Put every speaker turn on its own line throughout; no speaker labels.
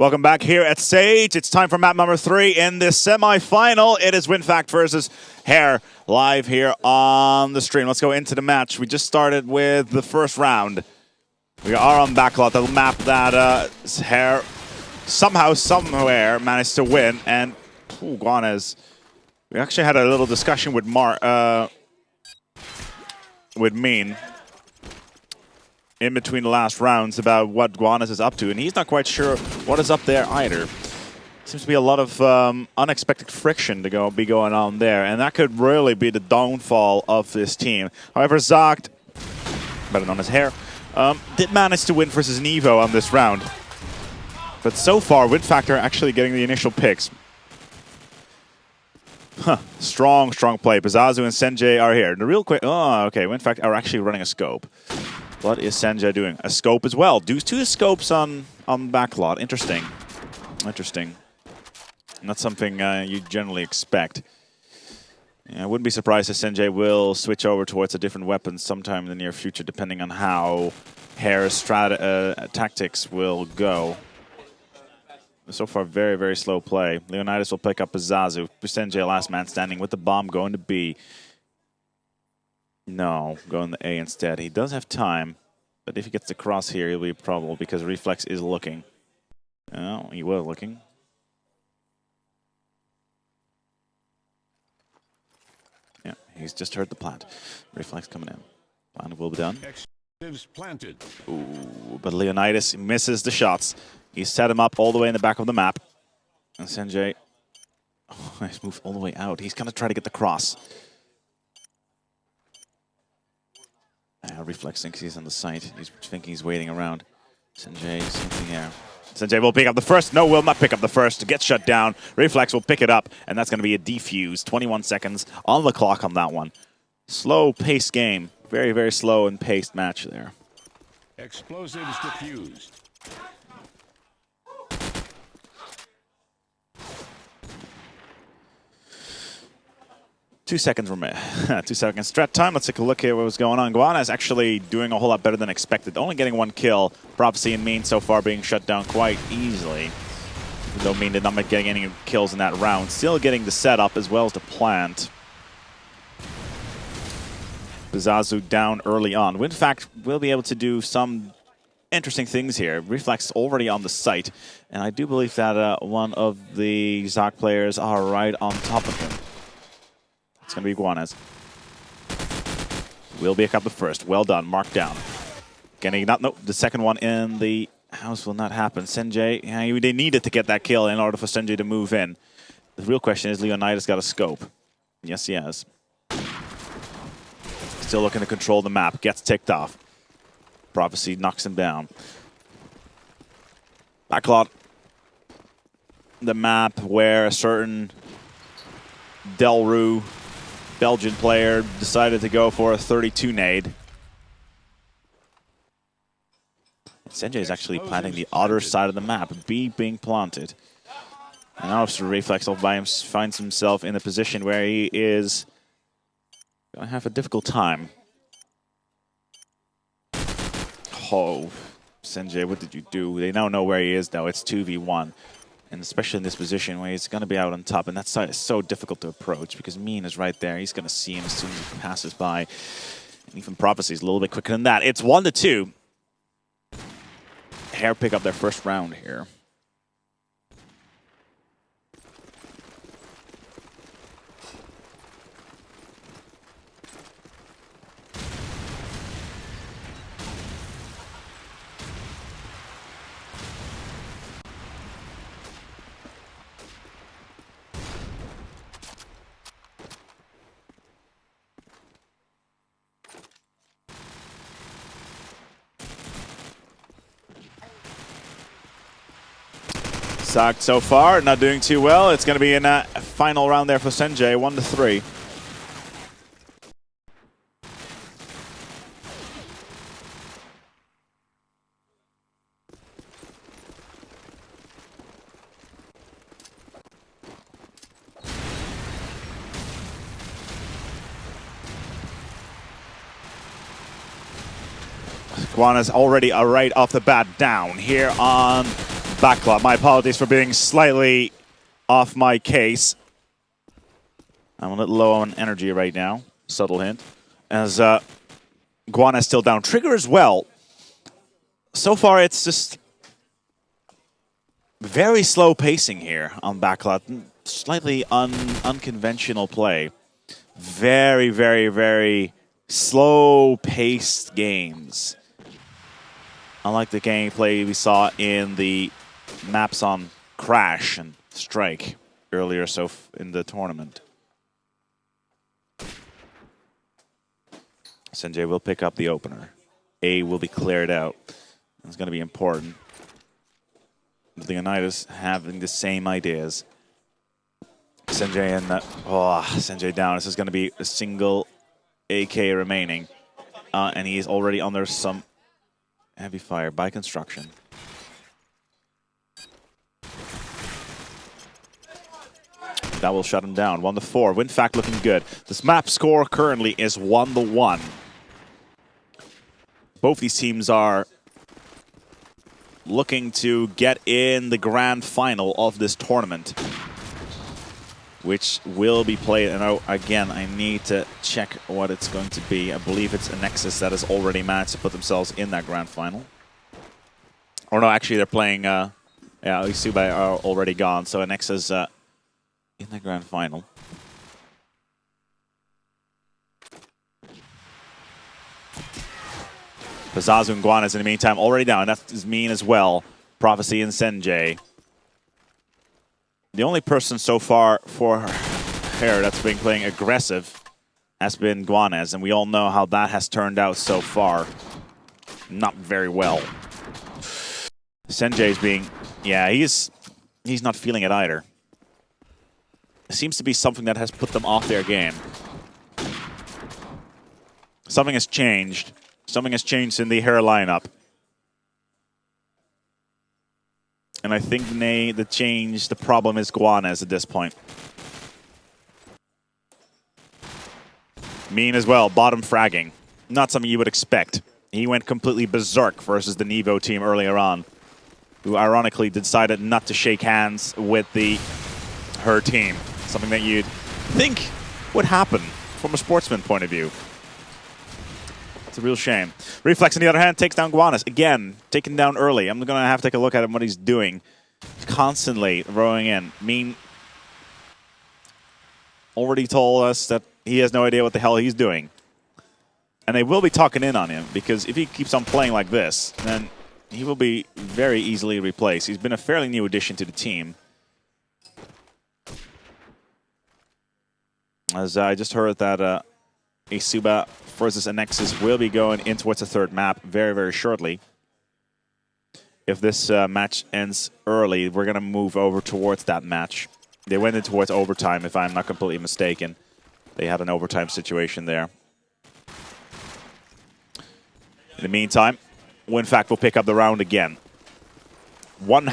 Welcome back here at SAGT. It's time for map number 3 in this semi-final. It is WinFakt versus Hair live here on the stream. Let's go into the match. We just started with the first round. We are on Backlot, the map that Hair somehow, somewhere managed to win. And Guanez, we actually had a little discussion with Mean in between the last rounds about what Guanez is up to, and he's not quite sure what is up there either. Seems to be a lot of unexpected friction to be going on there, and that could really be the downfall of this team. However, SAGT, better known as Hair, did manage to win versus Nevo on this round. But so far, WinFakt are actually getting the initial picks. Strong play. Bazazu and Senjay are here. The real quick, okay, WinFakt are actually running a scope. What is Senjay doing? A scope as well. Do 2 scopes on Backlot. Interesting. Not something you generally expect. Yeah, I wouldn't be surprised if Senjay will switch over towards a different weapon sometime in the near future, depending on how Hair's tactics will go. So far, very slow play. Leonidas will pick up Bazazu. Senjay, last man standing with the bomb going to B. No, going to A instead. He does have time, but if he gets the cross here, he'll be a problem because Reflex is looking. Oh, he was looking. Yeah, he's just heard the plant. Reflex coming in. Plant will be done.
Planted.
Ooh, but Leonidas misses the shots. He set him up all the way in the back of the map. And Senjay, he's moved all the way out. He's going to try to get the cross. Reflex thinks he's on the site. He's thinking he's waiting around. Senjay, same thing here. Senjay will pick up the first. No, will not pick up the first. Gets shut down. Reflex will pick it up, and that's going to be a defuse. 21 seconds on the clock on that one. Slow-paced game. Very slow and paced match there.
Explosives diffused.
2 seconds remaining. 2 seconds strat time. Let's take a look at what was going on. Guana is actually doing a whole lot better than expected. Only getting 1 kill. Prophecy and Mean so far being shut down quite easily. Even though Mean did not get any kills in that round. Still getting the setup as well as the plant. Bazazu down early on. WinFakt will be able to do some interesting things here. Reflex already on the site. And I do believe that one of the SAGT players are right on top of him. It's going to be Guanez. Will pick up the first. Well done. Marked down. Getting the second one in the house will not happen. Senjay, they needed to get that kill in order for Senjay to move in. The real question is, Leonidas got a scope. Yes, he has. Still looking to control the map. Gets ticked off. Prophecy knocks him down. Backlot. The map where a certain Delru Belgian player decided to go for a 32 nade. Senjay is actually planting the other side of the map. B being planted. And now Officer Reflex finds himself in a position where he is going to have a difficult time. Oh, Senjay, what did you do? They now know where he is now. It's 2v1. And especially in this position where he's going to be out on top. And that side is so difficult to approach because Mean is right there. He's going to see him as soon as he passes by. And even Prophecy is a little bit quicker than that. It's 1-2. Hair pick up their first round here. SAGT so far, not doing too well. It's going to be in a final round there for Senjay, 1-3. Guana's already right off the bat down here on Backlot. My apologies for being slightly off my case. I'm a little low on energy right now. Subtle hint. As Guana's still down. Trigger as well. So far, it's just very slow pacing here on Backlot. Slightly unconventional play. Very, very, very slow-paced games. Unlike the gameplay we saw in the maps on Crash and Strike earlier in the tournament. Sanjay will pick up the opener. A will be cleared out. It's going to be important. Leonidas having the same ideas. Sanjay and Sanjay down. This is going to be a single AK remaining. And he is already under some heavy fire by construction. That will shut him down. 1-4. WinFakt looking good. This map score currently is 1-1. Both these teams are looking to get in the grand final of this tournament, which will be played. And again, I need to check what it's going to be. I believe it's a Nexus that has already managed to put themselves in that grand final. Or no, actually they're playing, yeah, Isuba are already gone, so a Nexus in the grand final. Pazazu and Guanas in the meantime already down. That is mean as well. Prophecy and Senjay. The only person so far for her that's been playing aggressive has been Guanas, and we all know how that has turned out so far. Not very well. Senjay's being, yeah, he's not feeling it either. It seems to be something that has put them off their game. Something has changed. Something has changed in the hair lineup. And I think the problem is Guanas at this point. Mean as well, bottom fragging. Not something you would expect. He went completely berserk versus the Nevo team earlier on, who ironically decided not to shake hands with her team. Something that you'd think would happen from a sportsman point of view. It's a real shame. Reflex, on the other hand, takes down Guanas. Again, taken down early. I'm going to have to take a look at him, what he's doing. He's constantly throwing in. Mean already told us that he has no idea what the hell he's doing. And they will be talking in on him, because if he keeps on playing like this, then he will be very easily replaced. He's been a fairly new addition to the team. As I just heard that Isuba versus Nexus will be going in towards the third map very, very shortly. If this match ends early, we're going to move over towards that match. They went in towards overtime, if I'm not completely mistaken. They had an overtime situation there. In the meantime, WinFakt will pick up the round again. One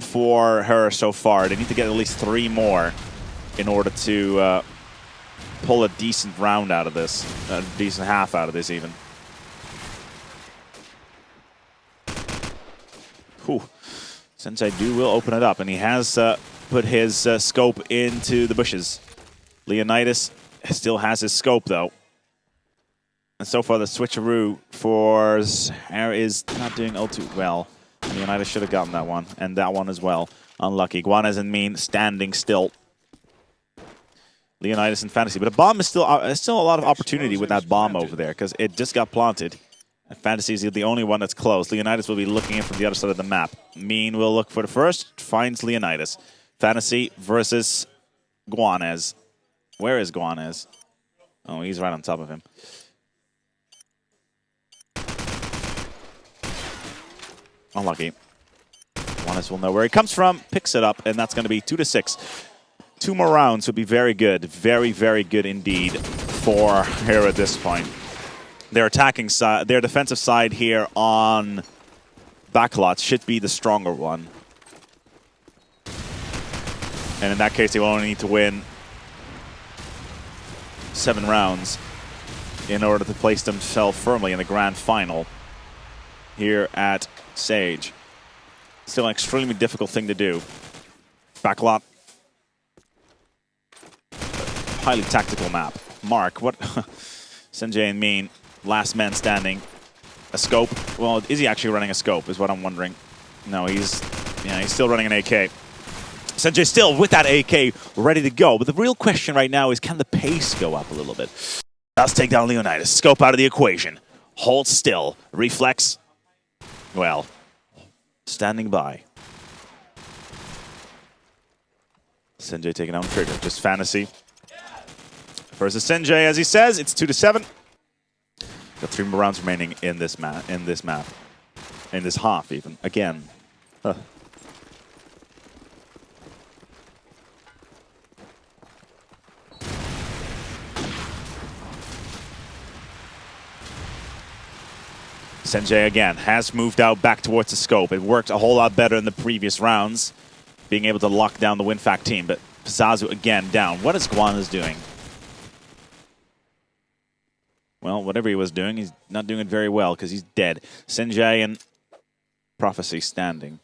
for her so far. They need to get at least 3 more in order to pull a decent round out of this, a decent half out of this even. Whew. Sensei Du will open it up, and he has put his scope into the bushes. Leonidas still has his scope, though. And so far, the switcheroo for Hair is not doing all too well. Leonidas should have gotten that one, and that one as well. Unlucky. Guanas and Mean standing still. Leonidas and Fantasy. But a bomb is still a lot of opportunity with that bomb over there, because it just got planted. And Fantasy is the only one that's close. Leonidas will be looking in from the other side of the map. Mean will look for the first, finds Leonidas. Fantasy versus Guanas. Where is Guanas? Oh, he's right on top of him. Unlucky. Guanas will know where he comes from, picks it up, and that's going to be 2-6. 2 more rounds would be very good. Very, very good indeed for here at this point. Their attacking side, their defensive side here on Backlot should be the stronger one. And in that case, they will only need to win 7 rounds in order to place themselves firmly in the grand final here at Sage. Still an extremely difficult thing to do. Backlot. Highly tactical map. Mark, what? Senjay and Mean, last man standing. A scope. Well, is he actually running a scope is what I'm wondering. No, he's still running an AK. Senjay still with that AK ready to go. But the real question right now is, can the pace go up a little bit? Does take down Leonidas. Scope out of the equation. Hold still. Reflex. Well, standing by. Senjay taking down Trigger. Just fantasy. Versus Senjay, as he says, it's 2-7. Got 3 more rounds remaining in this map. In this half, even again. Huh. Senjay again has moved out back towards the scope. It worked a whole lot better in the previous rounds, being able to lock down the WinFakt team. But Pizazu again down. What is Guanas doing? Well, whatever he was doing, he's not doing it very well because he's dead. Senjay and Prophecy standing.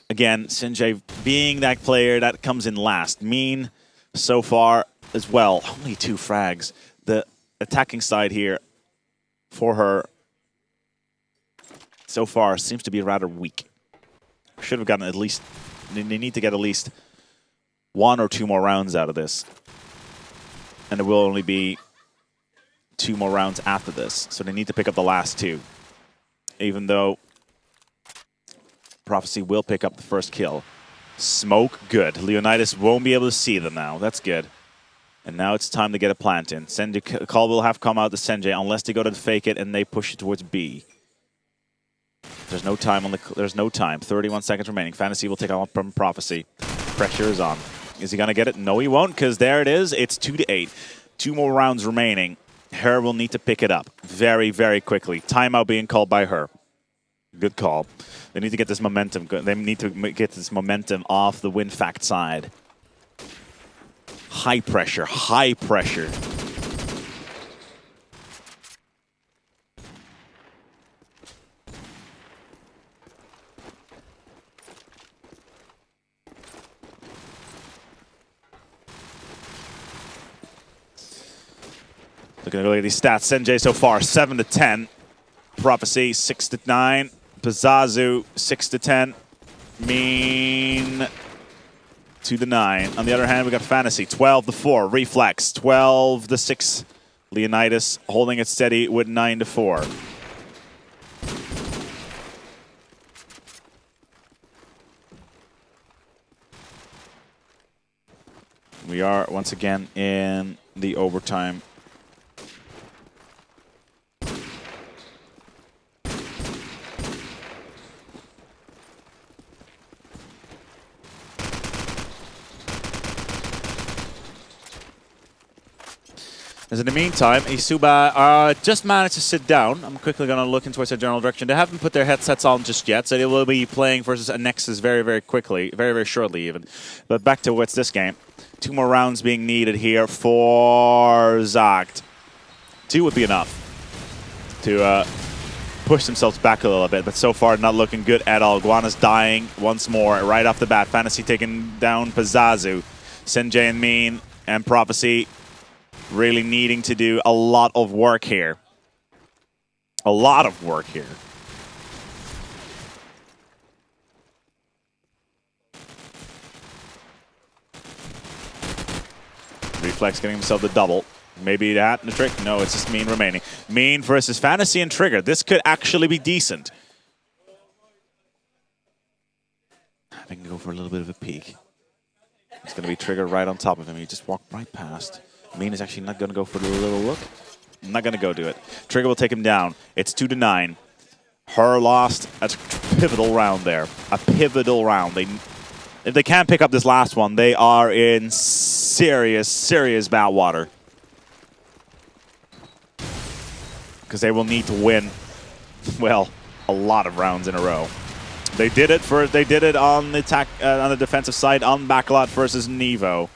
Again, Senjay being that player that comes in last. Mean so far as well. Only 2 frags. The attacking side here for her so far seems to be rather weak. Should have gotten at least... They need to get at least 1 or 2 more rounds out of this. And it will only be 2 more rounds after this, so they need to pick up the last 2. Even though Prophecy will pick up the first kill. Smoke, good. Leonidas won't be able to see them now. That's good. And now it's time to get a plant in. Call will have to come out to Senjay unless they go to fake it and they push it towards B. There's no time on the. There's no time. 31 seconds remaining. Fantasy will take on from Prophecy. Pressure is on. Is he gonna get it? No, he won't, because there it is. It's 2-8. 2 more rounds remaining. Her will need to pick it up very, very quickly. Timeout being called by her. Good call. They need to get this momentum. They need to get this momentum off the WinFakt side. High pressure. High pressure. Looking at these stats, Senjay so far 7-10, Prophecy 6-9, Pizazu 6-10, Mean 2-9. On the other hand, we got Fantasy 12-4, Reflex 12-6, Leonidas holding it steady with 9-4. We are once again in the overtime. As in the meantime, Isuba just managed to sit down. I'm quickly going to look into their general direction. They haven't put their headsets on just yet, so they will be playing versus Nexus very, very quickly, very, very shortly even. But back to what's this game. 2 more rounds being needed here for SAGT. 2 would be enough to push themselves back a little bit, but so far not looking good at all. Guana's dying once more right off the bat. Fantasy taking down Pizazu. Senjay and Mean and Prophecy really needing to do a lot of work here. A lot of work here. Reflex getting himself the double. Maybe that and the trick. No, it's just Mean remaining. Mean versus Fantasy and Trigger. This could actually be decent. I can go for a little bit of a peek. It's going to be Trigger right on top of him. He just walked right past. Mean is actually not going to go for the little look. I'm not going to go do it. Trigger will take him down. It's 2-9. Her lost a pivotal round there. A pivotal round. If they can't pick up this last one, they are in serious, serious bad water. Because they will need to win, well, a lot of rounds in a row. They did it on the attack on the defensive side on Backlot versus Nevo.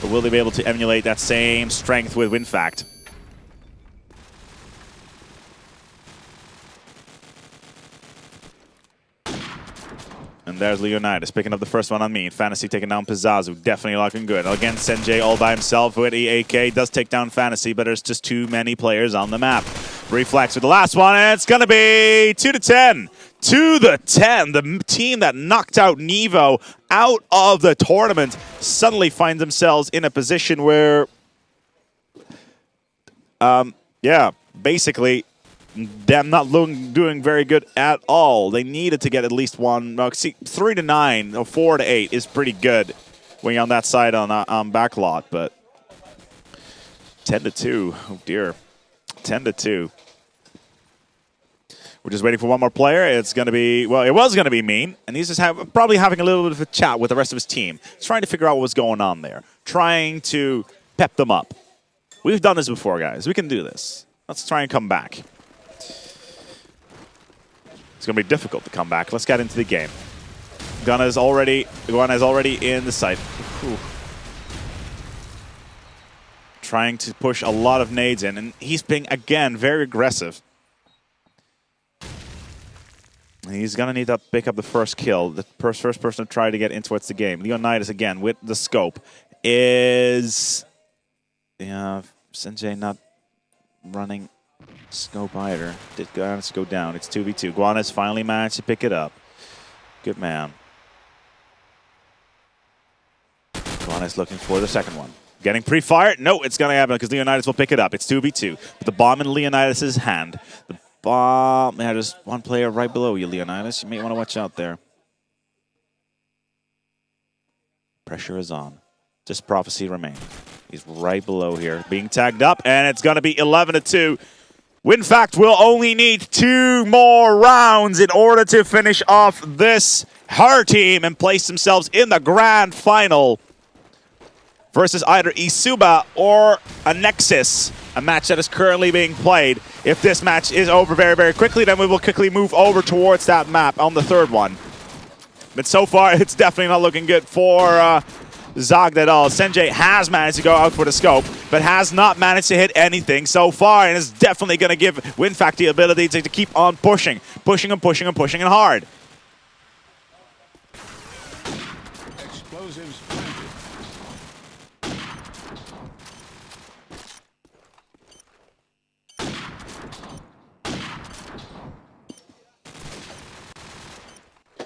But will they be able to emulate that same strength with WinFakt? And there's Leonidas picking up the first one on me. Fantasy taking down Pizzazu. Definitely looking good. Again, Senjay all by himself with the AK. Does take down Fantasy, but there's just too many players on the map. Reflex with the last one, and it's going to be 2-10. 2-10. The team that knocked out Nevo out of the tournament suddenly find themselves in a position where, yeah, basically, them not doing very good at all. They needed to get at least one. See, 3-9 or 4-8 is pretty good when you're on that side on backlot, but 10-2. Oh dear, 10-2. We're just waiting for one more player. It's going to be, well, it was going to be Mean, and he's just probably having a little bit of a chat with the rest of his team, trying to figure out what was going on there, trying to pep them up. We've done this before, guys. We can do this. Let's try and come back. It's going to be difficult to come back. Let's get into the game. Gunna is already in the site. Whew. Trying to push a lot of nades in, and he's being, again, very aggressive. He's going to need to pick up the first kill. The first person to try to get in towards the game. Leonidas, again, with the scope, is... Yeah, Senjay not running scope either. Did Guanas go down? It's 2v2. Guanas finally managed to pick it up. Good man. Guanas looking for the second one. Getting pre-fired? No, it's going to happen because Leonidas will pick it up. It's 2v2. With the bomb in Leonidas' hand. The bomb... Yeah, there's one player right below you, Leonidas. You may want to watch out there. Pressure is on. Just prophecy remaining. He's right below here, being tagged up, and it's going to be 11-2. WinFakt will only need 2 more rounds in order to finish off this her team and place themselves in the grand final versus either Isuba or a Nexus, a match that is currently being played. If this match is over very, very quickly, then we will quickly move over towards that map on the third one. But so far, it's definitely not looking good for ZAGT at all. Senjay has managed to go out for the scope, but has not managed to hit anything so far, and is definitely going to give WinFakt the ability to keep on pushing and pushing and pushing and hard.
Explosives planted.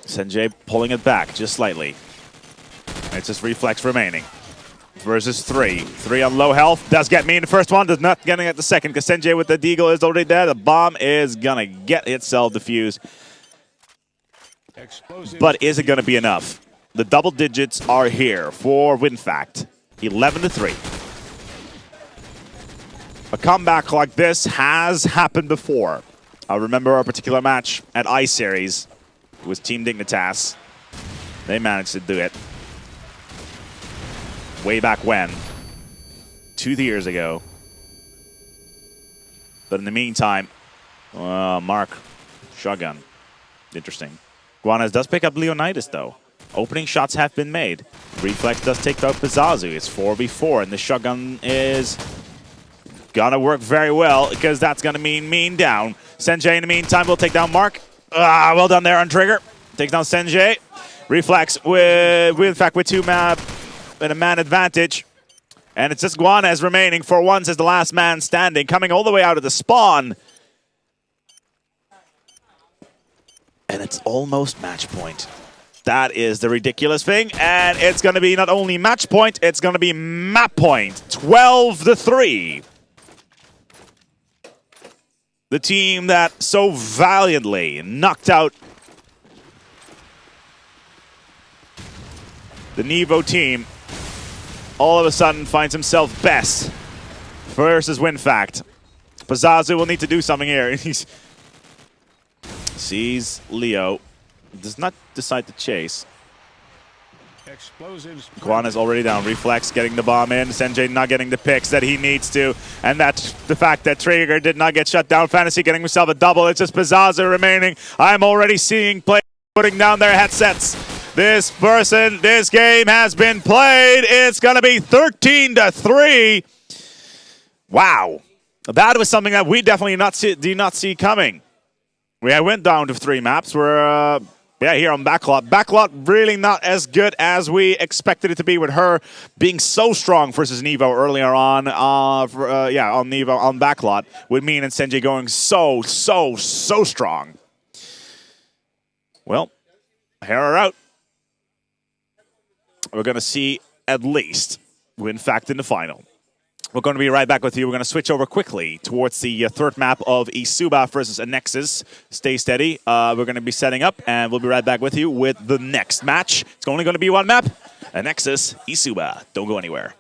Senjay pulling it back just slightly. It's just reflex remaining. Versus 3. 3 on low health. Does get me in the first one. Does not getting at the second because Senjay with the deagle is already dead. The bomb is going to get itself defused. But is it going to be enough? The double digits are here for WinFakt. 11-3. A comeback like this has happened before. I remember a particular match at iSeries. It was Team Dignitas. They managed to do it. Way back when, 2 years ago. But in the meantime, Mark, shotgun. Interesting. Guanas does pick up Leonidas, though. Opening shots have been made. Reflex does take out Pizzazu. It's 4v4, and the shotgun is gonna work very well because that's gonna mean Mean down. Senjay, in the meantime, will take down Mark. Well done there on Trigger. Takes down Senjay. Reflex with WinFakt with 2 map. And a man advantage. And it's just Guanas remaining for once as the last man standing, coming all the way out of the spawn. And it's almost match point. That is the ridiculous thing. And it's going to be not only match point, it's going to be map point. 12-3. The team that so valiantly knocked out the Nevo team all of a sudden finds himself best versus WinFakt. Pizzazu will need to do something here. He sees Leo, does not decide to chase. Guan is already down. Reflex getting the bomb in. Senjay not getting the picks that he needs to. And that's the fact that Trigger did not get shut down. Fantasy getting himself a double. It's just Pizzazu remaining. I'm already seeing players putting down their headsets. This game has been played. It's going to be 13-3. Wow. That was something that we definitely did not see coming. We went down to 3 maps. We're Yeah, here on Backlot. Backlot really not as good as we expected it to be, with her being so strong versus Nevo earlier on. On Nevo, on Backlot, with Mean and Senji going so strong. Well, here are out. We're going to see at least WinFakt in the final. We're going to be right back with you. We're going to switch over quickly towards the third map of Isuba versus Annexus. Stay steady. We're going to be setting up, and we'll be right back with you with the next match. It's only going to be one map. Annexus, Isuba. Don't go anywhere.